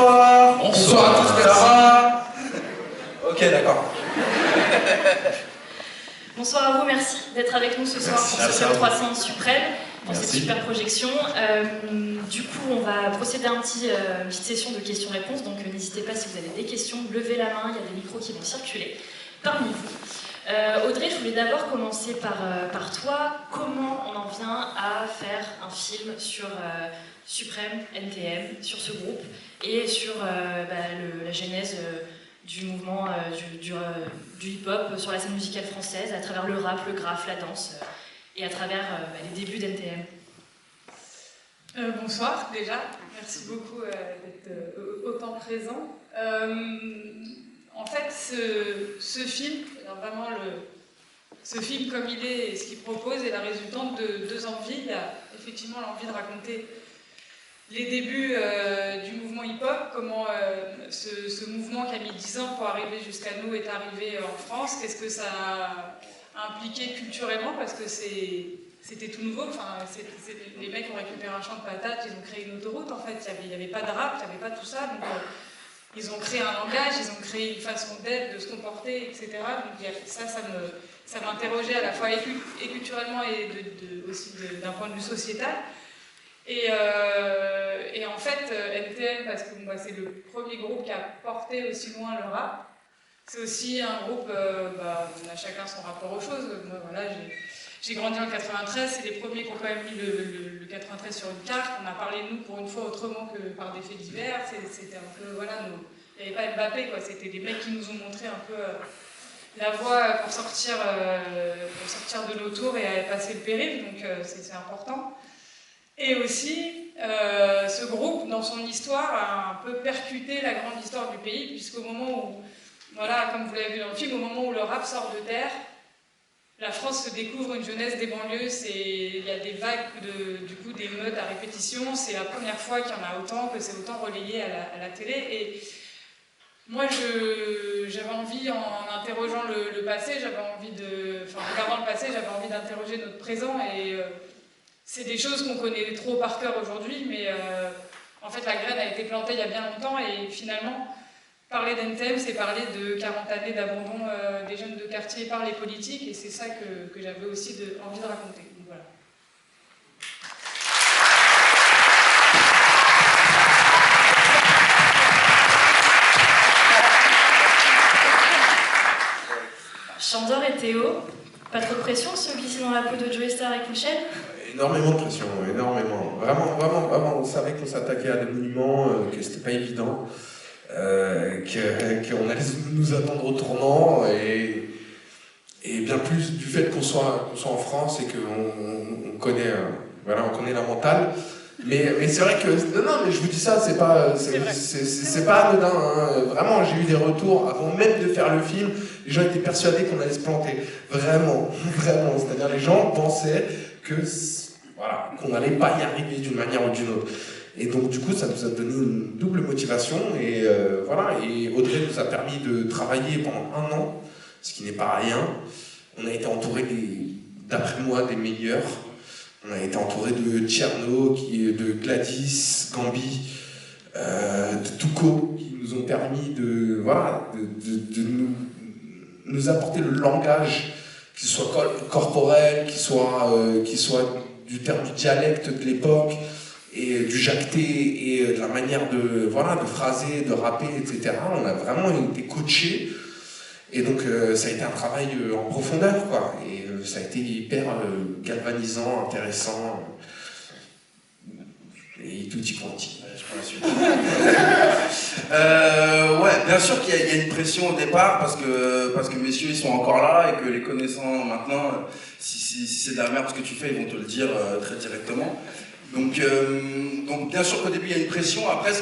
Bonsoir. Bonsoir à tous, Ça va? Ok, d'accord. Bonsoir à vous, merci d'être avec nous ce soir pour ce Club 300 Suprême, pour cette super projection. Du coup, on va procéder à une petite session de questions-réponses, donc n'hésitez pas si vous avez des questions, levez la main, il y a des micros qui vont circuler parmi vous. Audrey, je voulais d'abord commencer par toi. Comment on en vient à faire un film sur Suprême, NTM, sur ce groupe, et sur la genèse du mouvement du hip-hop sur la scène musicale française, à travers le rap, le graphe, la danse, et à travers les débuts d'NTM. Bonsoir déjà, merci beaucoup d'être autant présent. En fait, ce film, vraiment ce film comme il est et ce qu'il propose est la résultante de deux envies. Il y a effectivement l'envie de raconter les débuts du mouvement hip-hop, comment ce mouvement qui a mis 10 ans pour arriver jusqu'à nous est arrivé en France, qu'est-ce que ça a impliqué culturellement, parce que c'était tout nouveau, les mecs ont récupéré un champ de patates, ils ont créé une autoroute en fait, il n'y avait pas de rap, il n'y avait pas tout ça, donc ils ont créé un langage, ils ont créé une façon d'être, de se comporter, etc. Donc ça m'interrogeait à la fois et culturellement et aussi d'un point de vue sociétal. Et en fait, NTM, parce que c'est le premier groupe qui a porté aussi loin le rap, c'est aussi un groupe, on a chacun son rapport aux choses. Moi, voilà, j'ai grandi en 93, c'est les premiers qui ont quand même mis le 93 sur une carte. On a parlé de nous pour une fois autrement que par des faits divers. C'était un peu, voilà, il n'y avait pas Mbappé, quoi. C'était des mecs qui nous ont montré un peu la voie pour sortir de nos tours et passer le périph', donc c'est important. Et aussi, ce groupe, dans son histoire, a un peu percuté la grande histoire du pays, puisqu'au moment où, voilà, comme vous l'avez vu dans le film, au moment où le rap sort de terre, la France se découvre une jeunesse des banlieues, il y a des vagues d'émeutes à répétition, c'est la première fois qu'il y en a autant, que c'est autant relayé à la télé. Et moi, j'avais envie, en interrogeant le passé, en regardant le passé, j'avais envie d'interroger notre présent, et c'est des choses qu'on connaît trop par cœur aujourd'hui, mais en fait la graine a été plantée il y a bien longtemps, et finalement, parler d'NTM, c'est parler de 40 années d'abandon des jeunes de quartier par les politiques, et c'est ça que j'avais aussi envie de raconter. Donc, voilà. Chandor et Théo, pas trop de pression se glisser dans la peau de Joey Star et Michel? Énormément de pression, énormément. Vraiment, on savait qu'on s'attaquait à des monuments, que c'était pas évident, qu'on allait nous attendre au tournant, et bien plus du fait qu'on soit en France et qu'on connaît, on connaît la mentale. Mais c'est vrai que, non, mais je vous dis ça, c'est pas anodin, hein. Vraiment, j'ai eu des retours avant même de faire le film, les gens étaient persuadés qu'on allait se planter. Vraiment. C'est-à-dire, les gens pensaient qu'on n'allait pas y arriver d'une manière ou d'une autre. Et donc, du coup, ça nous a donné une double motivation, et Audrey nous a permis de travailler pendant 1 an, ce qui n'est pas rien. On a été entouré, d'après moi, des meilleurs. On a été entouré de Tcherno, de Gladys, Gambi, de Touko, qui nous ont permis de nous apporter le langage, qu'il soit corporel, qu'il soit du terme du dialecte de l'époque, et du jacté, et de la manière de phraser, de rapper, etc. On a vraiment été coachés. Et donc ça a été un travail en profondeur, quoi. Et ça a été hyper galvanisant, intéressant. Et tutti quanti. Je prends la suite. Bien sûr qu'il y a une pression au départ, parce que messieurs ils sont encore là, et que les connaissants maintenant, si c'est de la merde ce que tu fais, ils vont te le dire très directement. Donc bien sûr qu'au début il y a une pression. Après, ce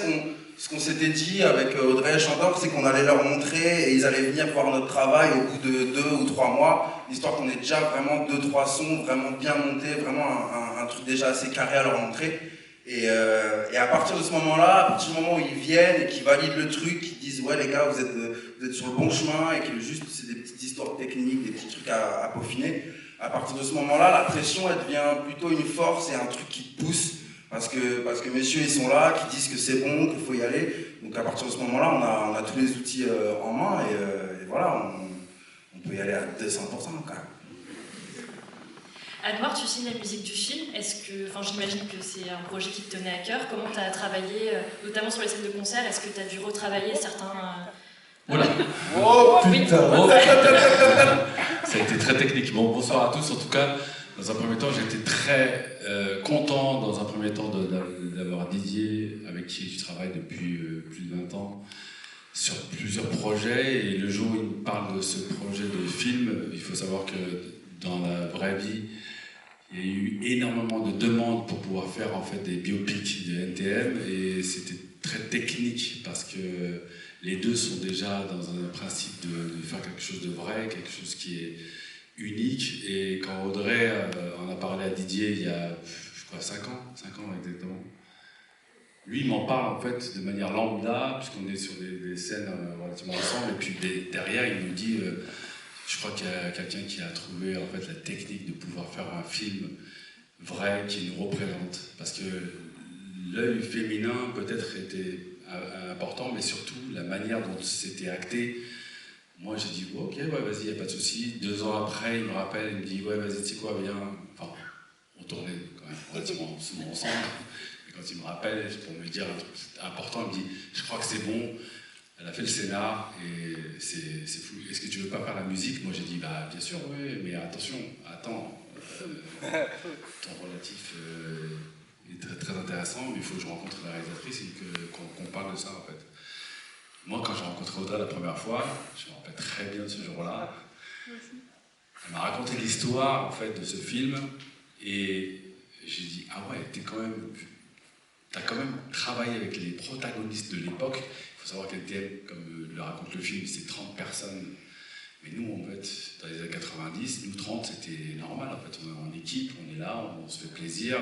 qu'on s'était dit avec Audrey et Chandor, c'est qu'on allait leur montrer, et ils allaient venir voir notre travail au bout de 2 ou 3 mois, histoire qu'on ait déjà vraiment 2-3 sons vraiment bien montés, vraiment un truc déjà assez carré à leur montrer. Et à partir de ce moment-là, à partir du moment où ils viennent et qu'ils valident le truc, qu'ils disent ouais les gars, vous êtes sur le bon chemin, et que juste c'est des petites histoires techniques, des petits trucs à peaufiner, à partir de ce moment-là, la pression elle devient plutôt une force et un truc qui te pousse parce que messieurs ils sont là, qui disent que c'est bon, qu'il faut y aller. Donc à partir de ce moment-là, on a tous les outils en main et voilà, on peut y aller à 200% quand même. Anouar, tu signes la musique du film. J'imagine que c'est un projet qui te tenait à cœur. Comment tu as travaillé, notamment sur les scènes de concert? Est-ce que tu as dû retravailler certains... Voilà. Oh putain. Oh. Ça a été très technique. Bon, bonsoir à tous. En tout cas, dans un premier temps, j'étais très content, dans un premier temps, d'avoir Didier, avec qui je travaille depuis plus de 20 ans, sur plusieurs projets. Et le jour où il me parle de ce projet de film, il faut savoir que dans la vraie vie, il y a eu énormément de demandes pour pouvoir faire en fait des biopics de NTM, et c'était très technique parce que les deux sont déjà dans un principe de faire quelque chose de vrai, quelque chose qui est unique. Et quand Audrey en a parlé à Didier il y a, je crois, 5 ans exactement, lui il m'en parle en fait de manière lambda, puisqu'on est sur des scènes relativement ensemble, et puis derrière il nous dit je crois qu'il y a quelqu'un qui a trouvé en fait la technique de pouvoir faire un film vrai qui nous représente, parce que l'œil féminin peut-être était important, mais surtout la manière dont c'était acté. Moi j'ai dit ok, ouais, vas-y, y a pas de souci. 2 ans après il me rappelle, il me dit ouais, vas-y, tu sais quoi, viens. Enfin, on tournait quand même relativement souvent ensemble, et quand il me rappelle pour me dire un truc important, il me dit je crois que c'est bon. Elle a fait le scénar et c'est fou. Est-ce que tu veux pas faire la musique? Moi j'ai dit bah bien sûr, oui, mais attention, attends, ton relatif est très, très intéressant, mais il faut que je rencontre la réalisatrice et qu'on parle de ça en fait. Moi quand j'ai rencontré Audrey la première fois, je me rappelle très bien de ce jour-là, elle m'a raconté l'histoire en fait de ce film et j'ai dit ah ouais, t'as quand même travaillé avec les protagonistes de l'époque. Il faut savoir qu'NTM, comme le raconte le film, c'est 30 personnes. Mais nous, en fait, dans les années 90, nous 30, c'était normal. En fait, on est en équipe, on est là, on se fait plaisir.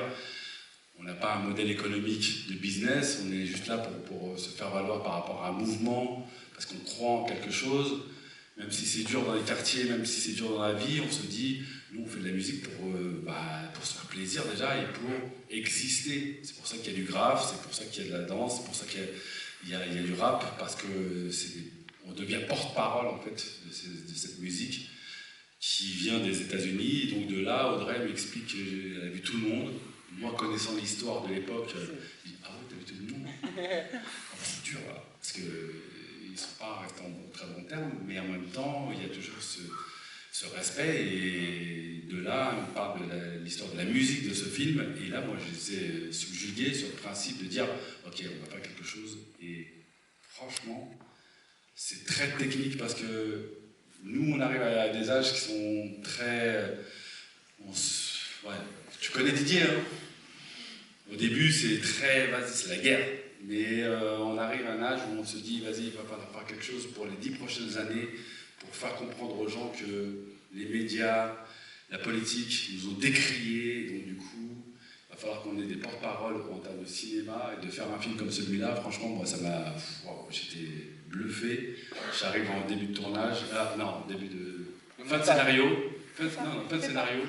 On n'a pas un modèle économique de business, on est juste là pour se faire valoir par rapport à un mouvement, parce qu'on croit en quelque chose. Même si c'est dur dans les quartiers, même si c'est dur dans la vie, on se dit, nous on fait de la musique pour se faire plaisir déjà et pour exister. C'est pour ça qu'il y a du graphe, c'est pour ça qu'il y a de la danse, c'est pour ça qu'il y a du rap, parce que on devient porte-parole en fait de cette musique qui vient des États-Unis. Donc de là, Audrey m'explique qu'elle a vu tout le monde. Moi, connaissant l'histoire de l'époque, je dis ah ouais, t'as vu tout le monde? C'est dur là, parce que ils ne sont pas restés en très bon terme, mais en même temps, il y a toujours ce respect, et de là, on parle de l'histoire de la musique de ce film, et là, moi, je les ai subjugués sur le principe de dire, ok, on va faire quelque chose, et franchement, c'est très technique, parce que nous, on arrive à des âges qui sont très... Ouais, tu connais Didier, hein? Au début, c'est très... Vas-y, c'est la guerre. Mais on arrive à un âge où on se dit, vas-y, il va falloir faire quelque chose pour les 10 prochaines années, pour faire comprendre aux gens que les médias, la politique nous ont décriés, donc du coup, il va falloir qu'on ait des porte-paroles en termes de cinéma, et de faire un film comme celui-là, franchement, moi, ça m'a... Wow, j'étais bluffé. J'arrive en début de tournage, fin de scénario, fin de scénario,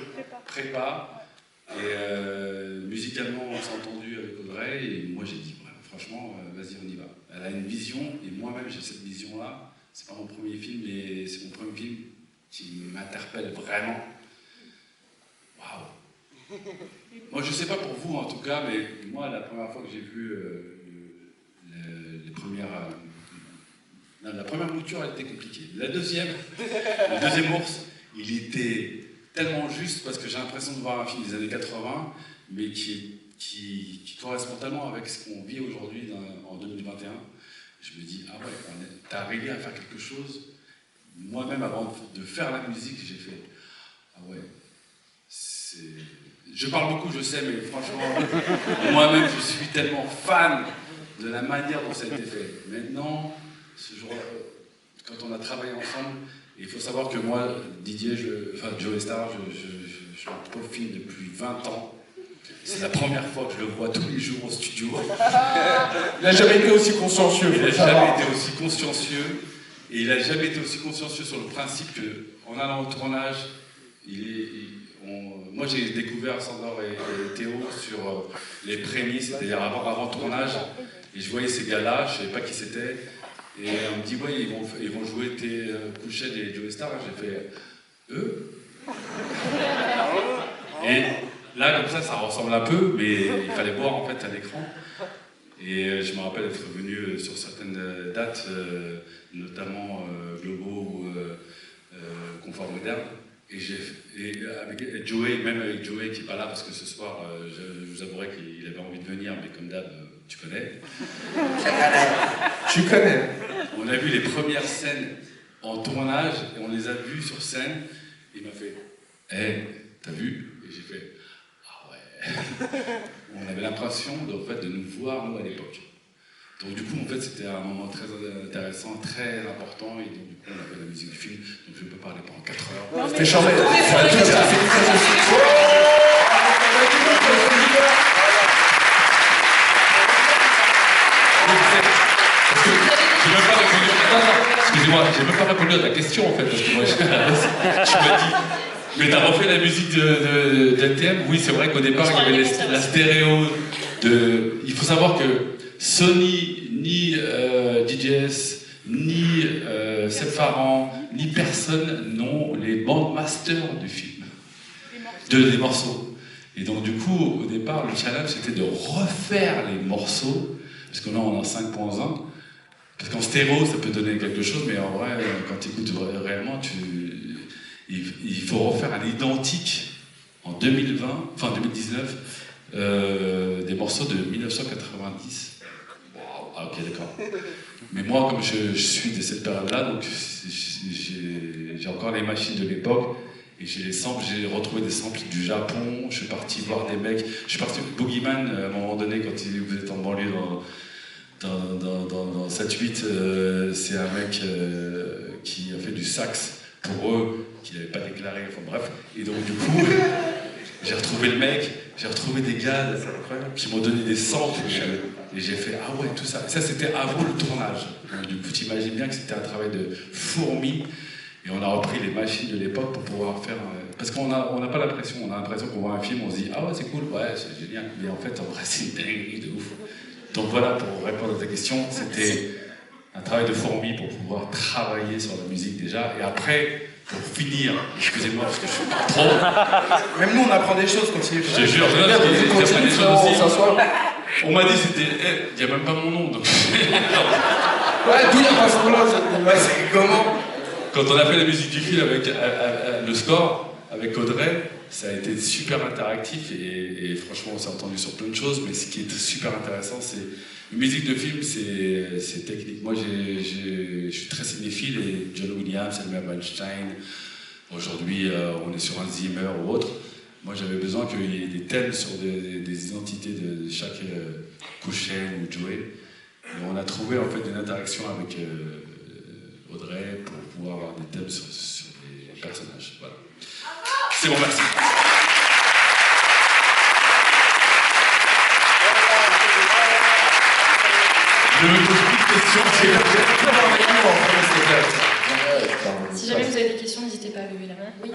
prépa, et musicalement, on s'est entendu avec Audrey, et moi, j'ai dit, franchement, vas-y, on y va. Elle a une vision, et moi-même j'ai cette vision-là. C'est pas mon premier film, mais c'est mon premier film qui m'interpelle vraiment. Waouh! Moi, je sais pas pour vous en tout cas, mais moi, la première fois que j'ai vu la première mouture, elle était compliquée. Le deuxième ours, il était tellement juste, parce que j'ai l'impression de voir un film des années 80, mais qui correspond tellement avec ce qu'on vit aujourd'hui en 2021. Je me dis, ah ouais, t'es arrivé à faire quelque chose. Moi-même, avant de faire la musique, j'ai fait, ah ouais, je parle beaucoup, je sais, mais franchement, moi-même, je suis tellement fan de la manière dont ça a été fait. Maintenant, ce jour, quand on a travaillé ensemble, il faut savoir que moi, Didier, Joey Star, je le peaufine depuis 20 ans. C'est la première fois que je le vois tous les jours au studio. Il n'a jamais été aussi consciencieux. Il n'a jamais été aussi consciencieux. Et il n'a jamais été aussi consciencieux sur le principe qu'en allant au tournage, moi j'ai découvert Sandor et Théo sur les prémices, c'est-à-dire avant tournage, et je voyais ces gars-là, je savais pas qui c'était, et on me dit ouais ils vont jouer tes couchettes et Joey Star, j'ai fait eux. Et là comme ça ressemble un peu, mais il fallait voir en fait à l'écran. Et je me rappelle être venu sur certaines dates, notamment Globo ou Confort Moderne. Et avec Joey, même avec Joey qui n'est pas là parce que ce soir, je vous avouerai qu'il avait envie de venir, mais comme d'hab, tu connais. Tu connais. On a vu les premières scènes en tournage et on les a vues sur scène. Il m'a fait hey, t'as vu? Et j'ai fait ah ouais. On avait l'impression en fait, de nous voir, nous, à l'époque. Donc du coup, en fait, c'était un moment très intéressant, très important, et donc du coup, on avait la musique du film, donc je ne peux parler pendant 4 heures. C'était charmé. Excusez-moi, j'ai même pas répondu à ta question en fait, parce que moi, tu m'as dit. Mais t'as refait la musique d'NTM? Oui, c'est vrai qu'au départ, il y avait la stéréo de... Il faut savoir que Sony, ni DJS, ni Seb Farhan, ni personne n'ont les bandmasters du film, des morceaux. Et donc du coup, au départ, le challenge c'était de refaire les morceaux, parce que là on est en 5.1, parce qu'en stéréo ça peut donner quelque chose, mais en vrai, quand tu écoutes réellement, il faut refaire à l'identique en 2020, enfin 2019, des morceaux de 1990. Ah ok, d'accord. Mais moi, comme je suis de cette période-là, donc j'ai encore les machines de l'époque, et j'ai les samples, j'ai retrouvé des samples du Japon, je suis parti voir des mecs, je suis parti avec Boogeyman à un moment donné, quand vous êtes en banlieue dans 7-8, c'est un mec qui a fait du sax pour eux, qui n'avait pas déclaré, enfin bref, et donc du coup, j'ai retrouvé le mec, j'ai retrouvé des gars qui m'ont donné des samples, et j'ai fait ah ouais, tout ça. Et ça, c'était avant le tournage. Donc, du coup, tu imagines bien que c'était un travail de fourmi, et on a repris les machines de l'époque pour pouvoir faire. Parce qu'on n'a pas l'impression, on a l'impression qu'on voit un film, on se dit ah ouais, c'est cool, ouais, c'est génial, mais en fait, en vrai, c'est une dinguerie de ouf. Donc voilà, pour répondre à ta question, c'était un travail de fourmi pour pouvoir travailler sur la musique déjà, et après. Pour finir, excusez-moi parce que je suis pas trop. Même nous on apprend des choses quand il est. Je te jure, on m'a dit c'était. Il n'y a même pas mon nom donc. Ouais, d'où il n'y a pas son nom. Ouais, c'est comment? Quand on a fait la musique du film avec le score, avec Audrey, ça a été super interactif et franchement on s'est entendu sur plein de choses, mais ce qui est super intéressant, c'est. Une musique de film, c'est technique. Moi, je suis très cinéphile et John Williams, Elmer Bernstein, aujourd'hui, on est sur un Zimmer ou autre. Moi, j'avais besoin qu'il y ait des thèmes sur des identités de chaque Kouchen ou Joey. Et on a trouvé en fait une interaction avec Audrey pour pouvoir avoir des thèmes sur des personnages. Voilà. C'est bon, merci. Je me pose plus de questions, Si jamais vous avez des questions, n'hésitez pas à lever la main. Oui,